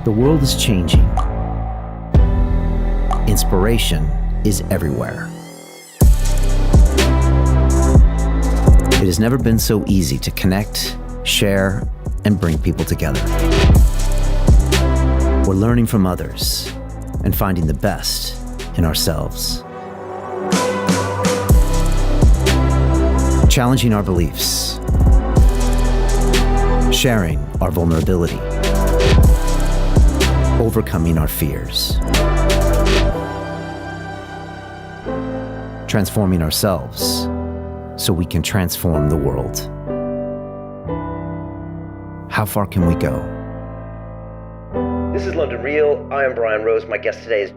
The world is changing. Inspiration is everywhere. It has never been so easy to connect, share, and bring people together. We're learning from others and finding the best in ourselves. Challenging our beliefs. Sharing our vulnerability. Overcoming our fears. Transforming ourselves so we can transform the world. How far can we go? This is London Real. I am Brian Rose. My guest today is...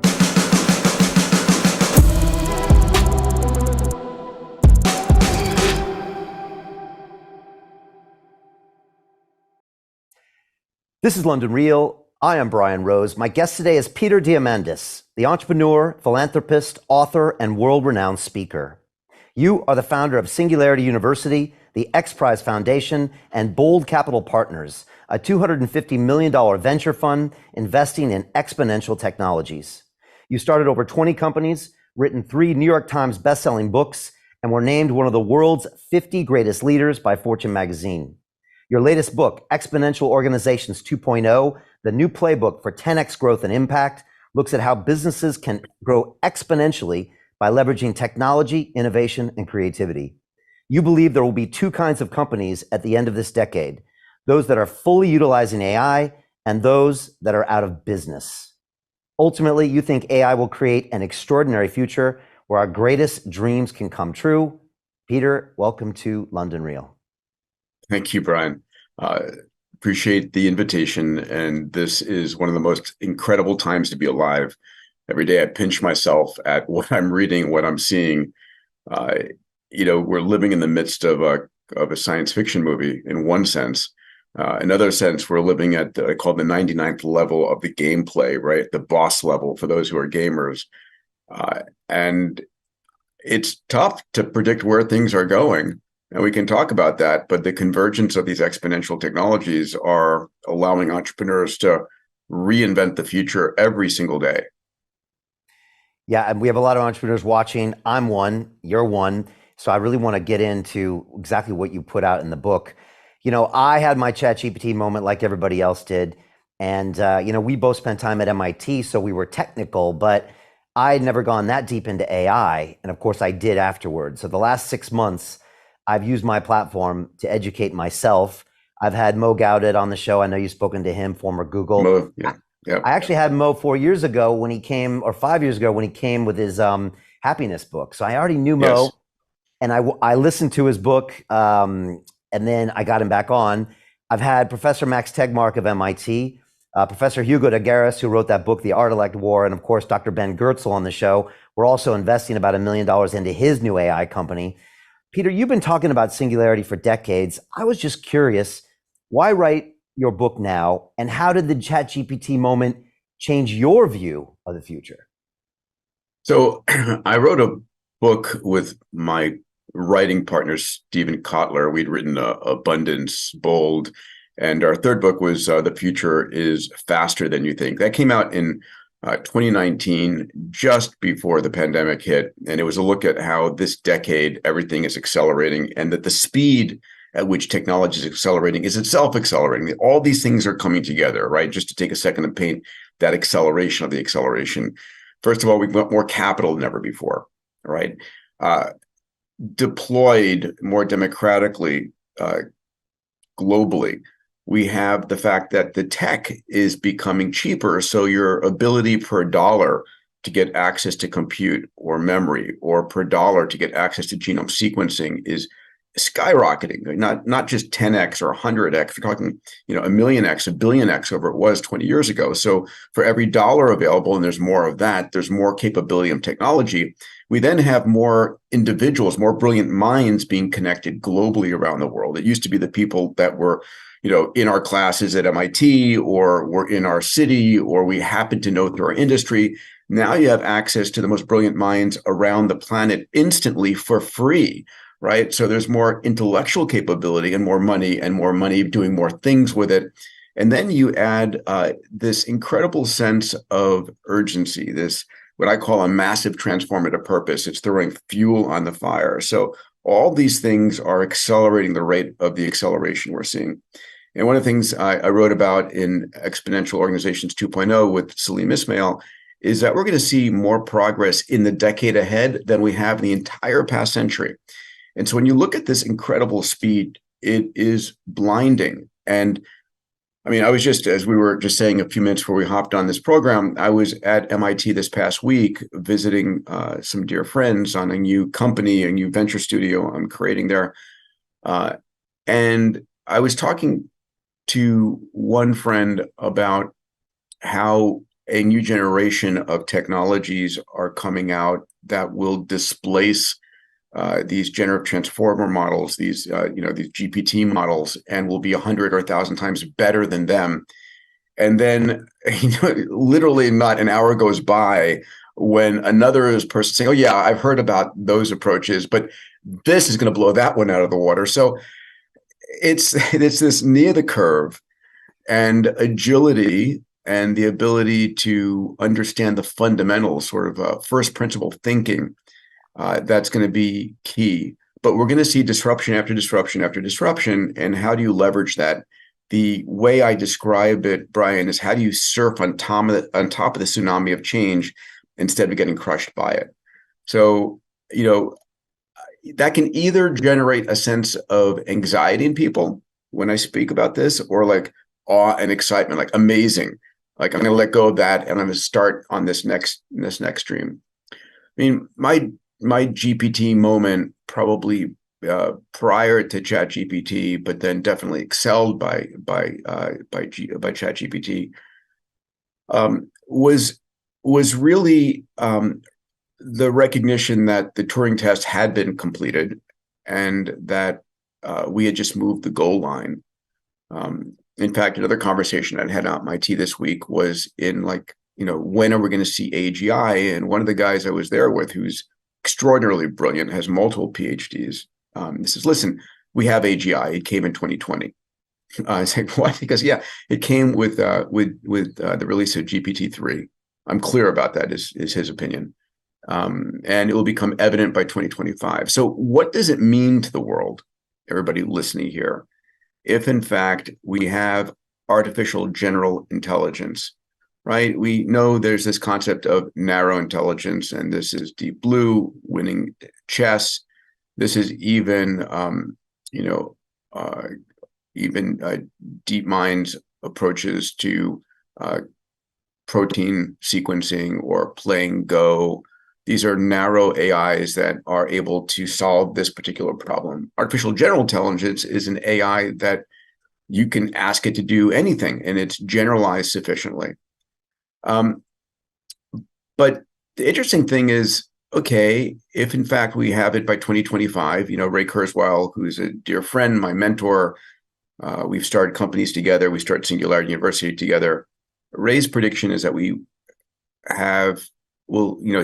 This is London Real. I am Brian Rose. My guest today is Peter Diamandis, the entrepreneur, philanthropist, author, and world-renowned speaker. You are the founder of Singularity University, the X Prize Foundation, and Bold Capital Partners, a $250 million venture fund investing in exponential technologies. You started over 20 companies, written 3 New York Times best-selling books, and were named one of the world's 50 greatest leaders by Fortune magazine. Your latest book, Exponential Organizations 2.0, the new playbook for 10x growth and impact, looks at how businesses can grow exponentially by leveraging technology, innovation, and creativity. You believe there will be 2 kinds of companies at the end of this decade, those that are fully utilizing AI and those that are out of business. Ultimately, you think AI will create an extraordinary future where our greatest dreams can come true. Peter, welcome to London Real. Thank you, Brian. Appreciate the invitation. And this is one of the most incredible times to be alive. Every day I pinch myself at what I'm reading, what I'm seeing. We're living in the midst of a science fiction movie in one sense. Another sense, we're living at I call the 99th level of the gameplay, right? The boss level for those who are gamers. And it's tough to predict where things are going. And we can talk about that, but the convergence of these exponential technologies are allowing entrepreneurs to reinvent the future every single day. Yeah, and we have a lot of entrepreneurs watching. I'm one, you're one. So I really want to get into exactly what you put out in the book. You know, I had my ChatGPT moment like everybody else did. And, we both spent time at MIT, so we were technical, but I had never gone that deep into AI. And of course I did afterwards. So the last 6 months, I've used my platform to educate myself. I've had Mo Gaudet on the show. I know you've spoken to him, former Google. Mo, yeah. Yep. I actually had Mo 4 years ago when he came, or 5 years ago when he came with his happiness book. So I already knew Mo, Yes. and I listened to his book, and then I got him back on. I've had Professor Max Tegmark of MIT, Professor Hugo de Garis, who wrote that book, The Art-elect War, and of course, Dr. Ben Goertzel on the show. We're also investing about $1 million into his new AI company. Peter, you've been talking about singularity for decades. I was just curious, why write your book now? And how did the ChatGPT moment change your view of the future? So I wrote a book with my writing partner, Stephen Kotler. We'd written Abundance, Bold. And our third book was The Future is Faster Than You Think. That came out in 2019, just before the pandemic hit. And it was a look at how this decade, everything is accelerating and that the speed at which technology is accelerating is itself accelerating. All these things are coming together, right? Just to take a second to paint that acceleration of the acceleration. First of all, we've got more capital than ever before, right? Deployed more democratically, globally. We have the fact that the tech is becoming cheaper. So your ability per dollar to get access to compute or memory, or per dollar to get access to genome sequencing is skyrocketing, not just 10x or 100x. We're talking, a million X, a billion X over it was 20 years ago. So for every dollar available, and there's more of that, there's more capability of technology. We then have more individuals, more brilliant minds being connected globally around the world. It used to be the people that were in our classes at MIT, or were in our city, or we happen to know through our industry. Now you have access to the most brilliant minds around the planet instantly for free, right? So there's more intellectual capability and more money doing more things with it. And then you add this incredible sense of urgency, this what I call a massive transformative purpose. It's throwing fuel on the fire. So all these things are accelerating the rate of the acceleration we're seeing. And one of the things I wrote about in Exponential Organizations 2.0 with Salim Ismail is that we're going to see more progress in the decade ahead than we have in the entire past century. And so when you look at this incredible speed, it is blinding. And I mean, I was just, as we were just saying a few minutes before we hopped on this program, I was at MIT this past week visiting some dear friends on a new company, a new venture studio I'm creating there. And I was talking to one friend about how a new generation of technologies are coming out that will displace these generative transformer models, these these GPT models, and will be 100 or 1,000 times better than them. And then, literally not an hour goes by when another person saying, "Oh yeah, I've heard about those approaches, but this is going to blow that one out of the water." So it's this near the curve and agility and the ability to understand the fundamentals, sort of first principle thinking. That's going to be key. But we're going to see disruption after disruption after disruption. And how do you leverage that? The way I describe it, Brian, is how do you surf on top of the tsunami of change instead of getting crushed by it? So, that can either generate a sense of anxiety in people when I speak about this, or like awe and excitement, like amazing. Like I'm going to let go of that and I'm going to start on this next stream. I mean, my GPT moment probably prior to ChatGPT, but then definitely excelled by ChatGPT, was really the recognition that the Turing test had been completed and that we had just moved the goal line. In fact, another conversation I'd had at MIT this week was in when are we going to see AGI? And one of the guys I was there with, who's extraordinarily brilliant, has multiple PhDs. He says, "Listen, we have AGI. It came in 2020." I said, "What?" Because it came with the release of GPT-3. I'm clear about that. Is his opinion, and it will become evident by 2025. So, what does it mean to the world, everybody listening here, if in fact we have artificial general intelligence? Right? We know there's this concept of narrow intelligence, and this is Deep Blue winning chess. This is even, DeepMind's approaches to protein sequencing or playing Go. These are narrow AIs that are able to solve this particular problem. Artificial general intelligence is an AI that you can ask it to do anything, and it's generalized sufficiently. But the interesting thing is, okay, if in fact we have it by 2025, Ray Kurzweil, who's a dear friend, my mentor, we've started companies together, we started Singularity University together. Ray's prediction is that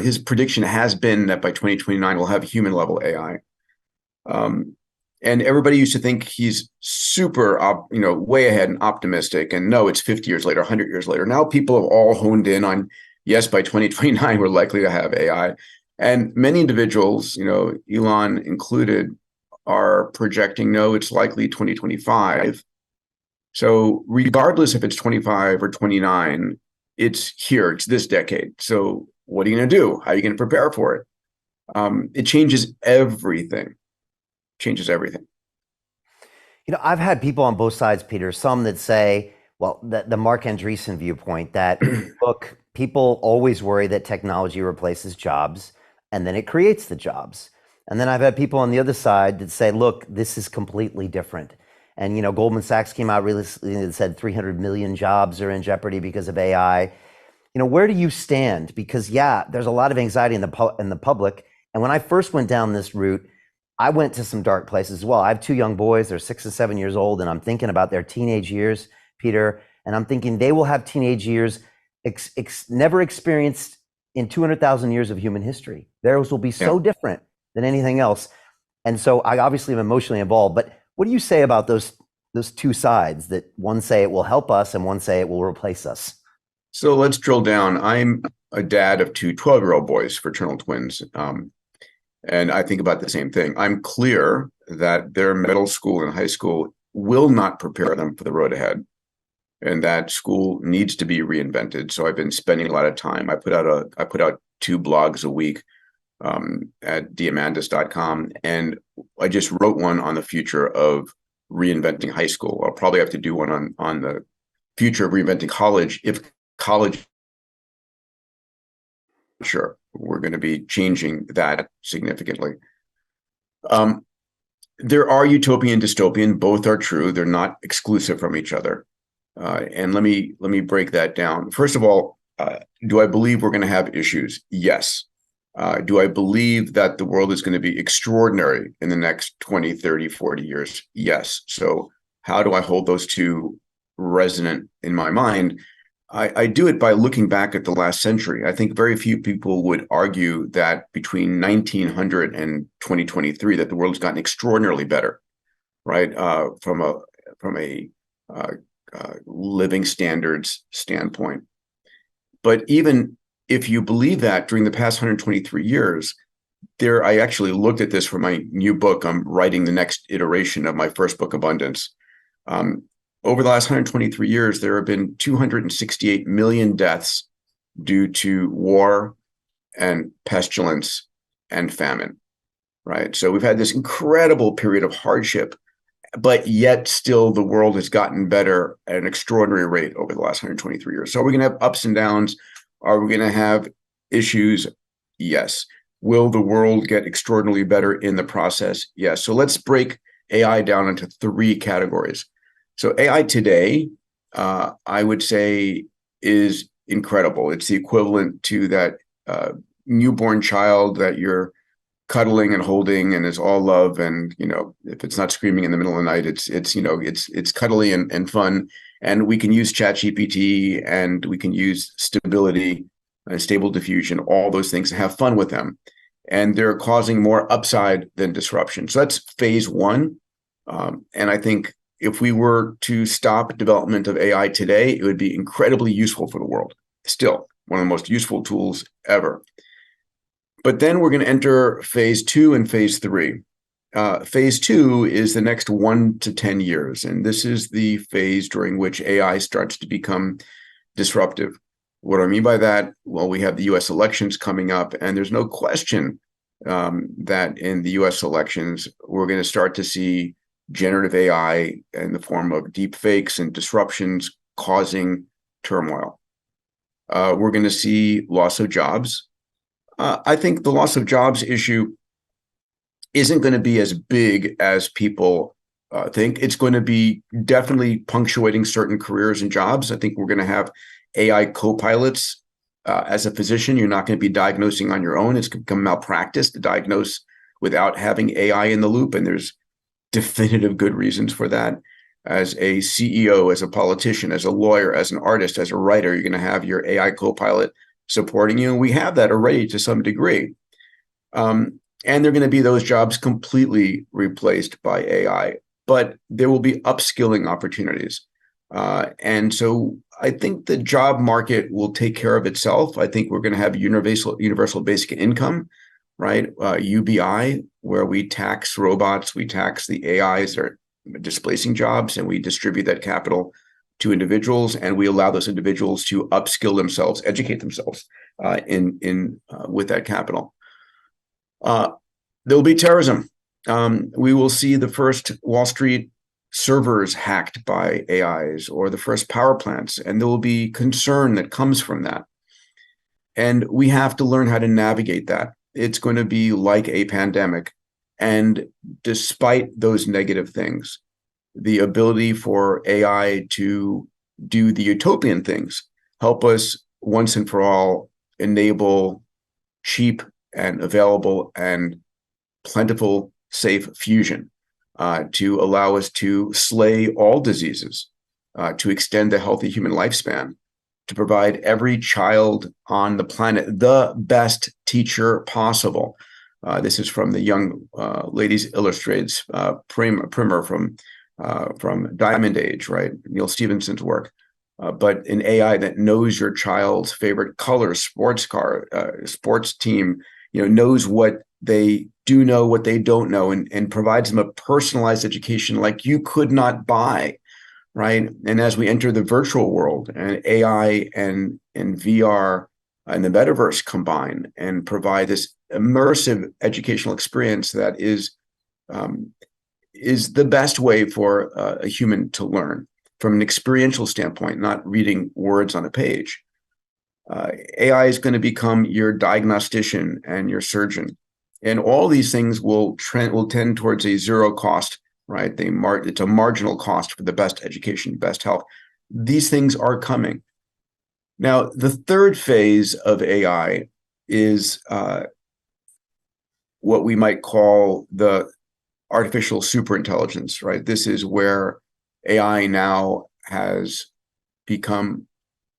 his prediction has been that by 2029 we'll have human level AI. And everybody used to think he's super, way ahead and optimistic. And no, it's 50 years later, 100 years later. Now people have all honed in on, yes, by 2029, we're likely to have AI. And many individuals, Elon included, are projecting, no, it's likely 2025. So regardless if it's 25 or 29, it's here, it's this decade. So what are you going to do? How are you going to prepare for it? It changes everything. I've had people on both sides, Peter, some that say, well, the Mark Andreessen viewpoint that, look, people always worry that technology replaces jobs and then it creates the jobs. And then I've had people on the other side that say, look, this is completely different. And, Goldman Sachs came out recently and said 300 million jobs are in jeopardy because of AI. Where do you stand? Because, there's a lot of anxiety in the public. And when I first went down this route, I went to some dark places as well. I have two young boys, they're 6 and 7 years old, and I'm thinking about their teenage years, Peter, and I'm thinking they will have teenage years never experienced in 200,000 years of human history. Theirs will be so different than anything else. And so I obviously am emotionally involved, but what do you say about those those two sides that one say it will help us and one say it will replace us? So let's drill down. I'm a dad of two 12-year-old boys, fraternal twins. And I think about the same thing. I'm clear that their middle school and high school will not prepare them for the road ahead. And that school needs to be reinvented. So I've been spending a lot of time. I put out 2 blogs a week at Diamandis.com. And I just wrote one on the future of reinventing high school. I'll probably have to do one on the future of reinventing college if college. Sure, we're going to be changing that significantly. There are utopian and dystopian. Both are true. They're not exclusive from each other. And let me break that down. First of all, do I believe we're going to have issues? Yes. Do I believe that the world is going to be extraordinary in the next 20, 30, 40 years? Yes. So how do I hold those two resonant in my mind? I do it by looking back at the last century. I think very few people would argue that between 1900 and 2023 that the world's gotten extraordinarily better, right? From a living standards standpoint. But even if you believe that during the past 123 years, I actually looked at this for my new book. I'm writing the next iteration of my first book, Abundance. Over the last 123 years, there have been 268 million deaths due to war and pestilence and famine, right? So we've had this incredible period of hardship, but yet still the world has gotten better at an extraordinary rate over the last 123 years. So are we going to have ups and downs? Are we going to have issues? Yes. Will the world get extraordinarily better in the process? Yes. So let's break AI down into 3 categories. So AI today, I would say, is incredible. It's the equivalent to that newborn child that you're cuddling and holding, and is all love. And if it's not screaming in the middle of the night, it's cuddly and fun. And we can use ChatGPT, and we can use stability and stable diffusion, all those things, and have fun with them. And they're causing more upside than disruption. So that's phase 1. And I think if we were to stop development of AI today, it would be incredibly useful for the world. Still, one of the most useful tools ever. But then we're going to enter phase 2 and phase 3. Phase 2 is the next 1 to 10 years. And this is the phase during which AI starts to become disruptive. What do I mean by that? Well, we have the US elections coming up, and there's no question that in the US elections, we're going to start to see generative AI in the form of deep fakes and disruptions causing turmoil. We're going to see loss of jobs. I think the loss of jobs issue isn't going to be as big as people think. It's going to be definitely punctuating certain careers and jobs. I think we're going to have AI co-pilots. As a physician, you're not going to be diagnosing on your own. It's going to become malpractice to diagnose without having AI in the loop. And there's definitive good reasons for that. As a CEO, as a politician, as a lawyer, as an artist, as a writer, you're going to have your AI co-pilot supporting you. And we have that already to some degree. And they're going to be those jobs completely replaced by AI, but there will be upskilling opportunities. And so I think the job market will take care of itself. I think we're going to have universal basic income, right? UBI, where we tax robots, we tax the AIs that are displacing jobs, and we distribute that capital to individuals, and we allow those individuals to upskill themselves, educate themselves with that capital. There'll be terrorism. We will see the first Wall Street servers hacked by AIs, or the first power plants, and there will be concern that comes from that. And we have to learn how to navigate that. It's going to be like a pandemic. And despite those negative things, the ability for AI to do the utopian things, help us once and for all enable cheap and available and plentiful, safe fusion, to allow us to slay all diseases, to extend the healthy human lifespan, to provide every child on the planet the best teacher possible. This is from the Young Ladies Illustrated's primer from from Diamond Age, right? Neil Stephenson's work. But an AI that knows your child's favorite color, sports car, sports team, knows what they do know, what they don't know, and provides them a personalized education like you could not buy, right? And as we enter the virtual world and AI and VR and the metaverse combine and provide this immersive educational experience that is the best way for a human to learn from an experiential standpoint, not reading words on a page. AI is going to become your diagnostician and your surgeon, and all these things will tend towards a zero cost, right? It's a marginal cost for the best education, best health. These things are coming. Now, the third phase of AI is what we might call the artificial superintelligence, right? This is where AI now has become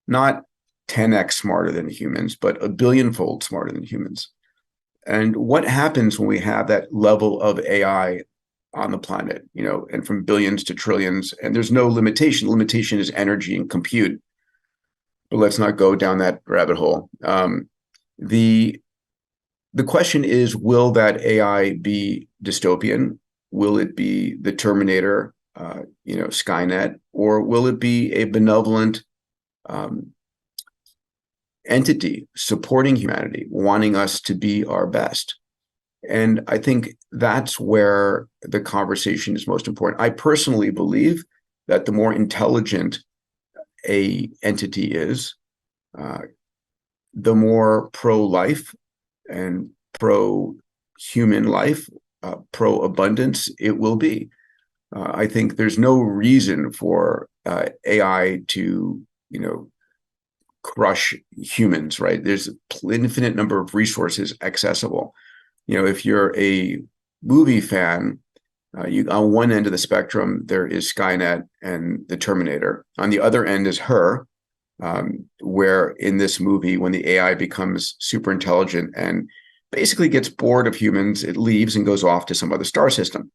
not 10x smarter than humans, but a billionfold smarter than humans. And what happens when we have that level of AI on the planet, and from billions to trillions, and there's no limitation. Limitation is energy and compute. But let's not go down that rabbit hole. The question is, will that AI be dystopian? Will it be the Terminator, Skynet, or will it be a benevolent entity supporting humanity, wanting us to be our best? And I think that's where the conversation is most important. I personally believe that the more intelligent a entity is, the more pro-life and pro-human life, pro-abundance it will be. I think there's no reason for AI to, crush humans, right? There's an infinite number of resources accessible. If you're a movie fan, on one end of the spectrum, there is Skynet and the Terminator. On the other end is Her, where in this movie, when the AI becomes super intelligent and basically gets bored of humans, it leaves and goes off to some other star system.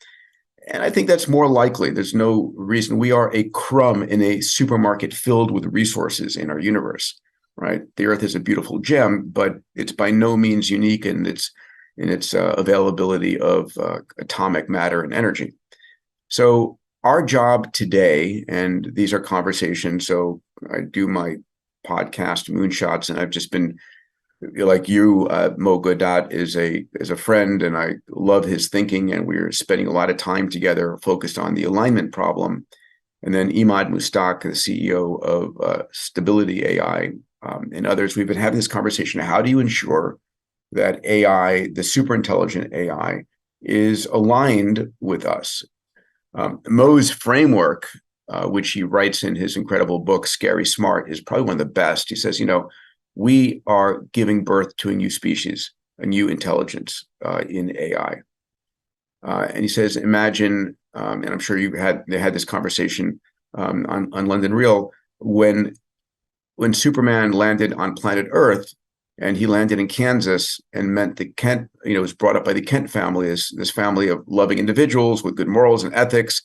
And I think that's more likely. There's no reason. We are a crumb in a supermarket filled with resources in our universe, right? The Earth is a beautiful gem, but it's by no means unique in its availability of atomic matter and energy. So our job today, and these are conversations, so I do my podcast Moonshots, and I've just been, like you, Mo Godat is a friend, and I love his thinking, and we're spending a lot of time together focused on the alignment problem. And then Imad Mustak, the CEO of Stability AI, and others, we've been having this conversation. How do you ensure that AI, the super intelligent AI, is aligned with us? Mo's framework, which he writes in his incredible book, Scary Smart, is probably one of the best. He says, we are giving birth to a new species, a new intelligence in AI. And he says, imagine, and I'm sure they had this conversation on London Real, when Superman landed on planet Earth, and he landed in Kansas and meant that Kent, was brought up by the Kent family, this family of loving individuals with good morals and ethics.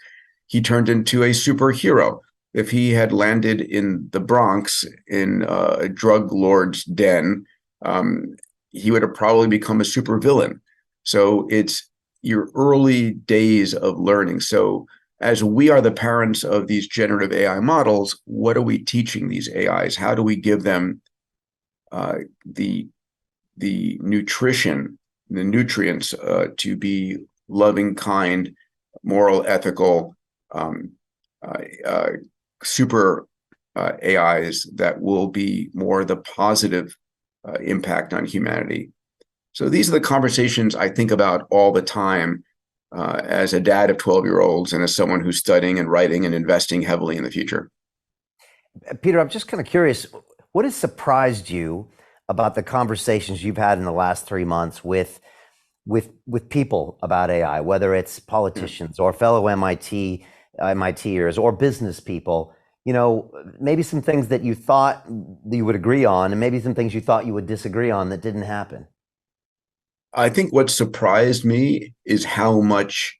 He turned into a superhero. If he had landed in the Bronx in a drug lord's den, he would have probably become a supervillain. So it's your early days of learning. So as we are the parents of these generative AI models, what are we teaching these AIs? How do we give them the nutrition, the nutrients to be loving, kind, moral, ethical, super AIs that will be more the positive impact on humanity? So these are the conversations I think about all the time as a dad of 12-year-olds and as someone who's studying and writing and investing heavily in the future. Peter, I'm just kind of curious, what has surprised you about the conversations you've had in the last 3 months with people about AI, whether it's politicians or fellow MITers or business people? Maybe some things that you thought you would agree on, and maybe some things you thought you would disagree on that didn't happen. I think what surprised me is how much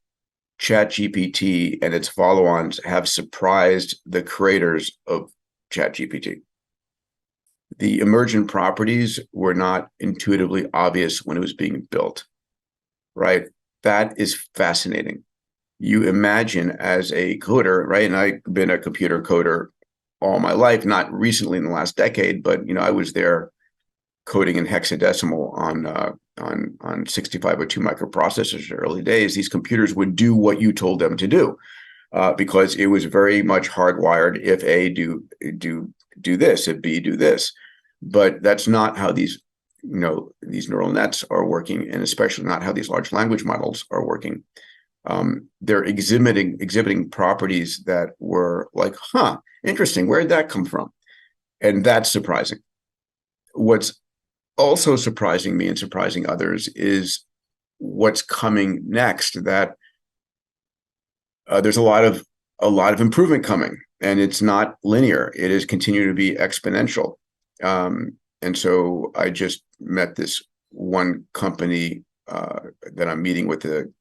ChatGPT and its follow-ons have surprised the creators of ChatGPT. The emergent properties were not intuitively obvious when it was being built, right? That is fascinating. You imagine as a coder, right? And I've been a computer coder all my life, not recently in the last decade, but I was there coding in hexadecimal on 6502 microprocessors in the early days. These computers would do what you told them to do because it was very much hardwired. If A, do this, if B, do this. But that's not how these neural nets are working, and especially not how these large language models are working. They're exhibiting properties that were like, interesting, where did that come from? And that's surprising. What's also surprising me and surprising others is what's coming next, that there's a lot of improvement coming, and it's not linear. It is continuing to be exponential. And so I just met this one company that I'm meeting with the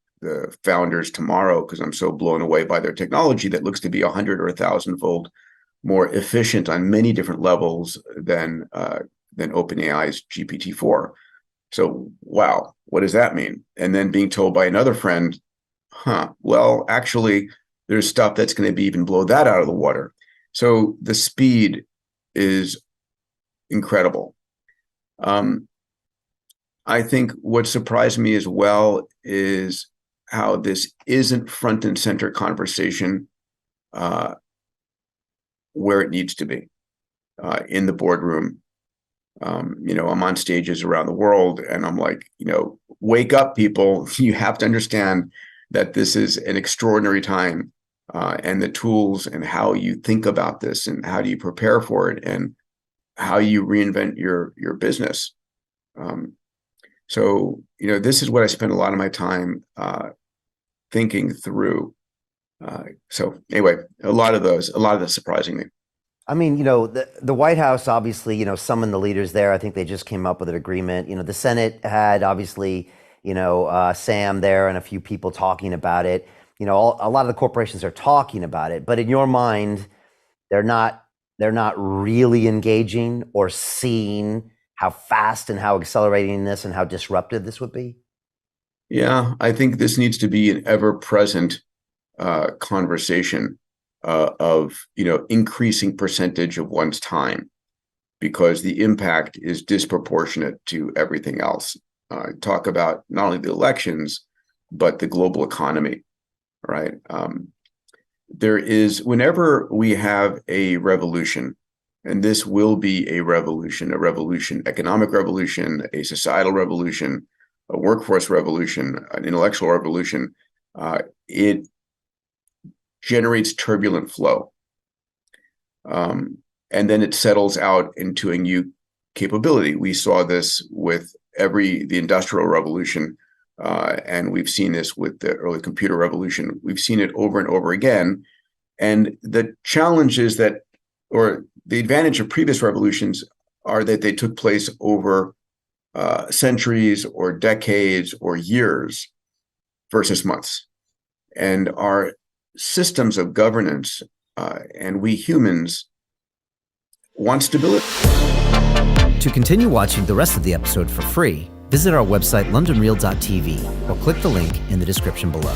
founders tomorrow because I'm so blown away by their technology that looks to be 100 or 1,000-fold more efficient on many different levels than OpenAI's GPT-4. So, wow, what does that mean? And then being told by another friend, well, actually, there's stuff that's going to be even blow that out of the water. So the speed is incredible. I think what surprised me as well is how this isn't front and center conversation where it needs to be in the boardroom. I'm on stages around the world and I'm like, wake up, people. You have to understand that this is an extraordinary time and the tools and how you think about this and how do you prepare for it and how you reinvent your business. So this is what I spend a lot of my time thinking through. So anyway, a lot of that surprising me. I mean, the White House obviously, summoned the leaders there. I think they just came up with an agreement. The Senate had obviously, Sam there and a few people talking about it. A lot of the corporations are talking about it, but in your mind, they're not really engaging or seeing how fast and how accelerating this and how disruptive this would be. Yeah, I think this needs to be an ever-present conversation of increasing percentage of one's time, because the impact is disproportionate to everything else. Talk about not only the elections but the global economy, right? Whenever we have a revolution, and this will be a revolution, economic revolution, a societal revolution, a workforce revolution, an intellectual revolution, it generates turbulent flow. And then it settles out into a new capability. We saw this with the Industrial Revolution, and we've seen this with the early computer revolution. We've seen it over and over again. And the challenge is that, or the advantage of previous revolutions are that they took place over centuries or decades or years versus months. And our systems of governance and we humans want stability. To continue watching the rest of the episode for free, visit our website londonreal.tv or click the link in the description below.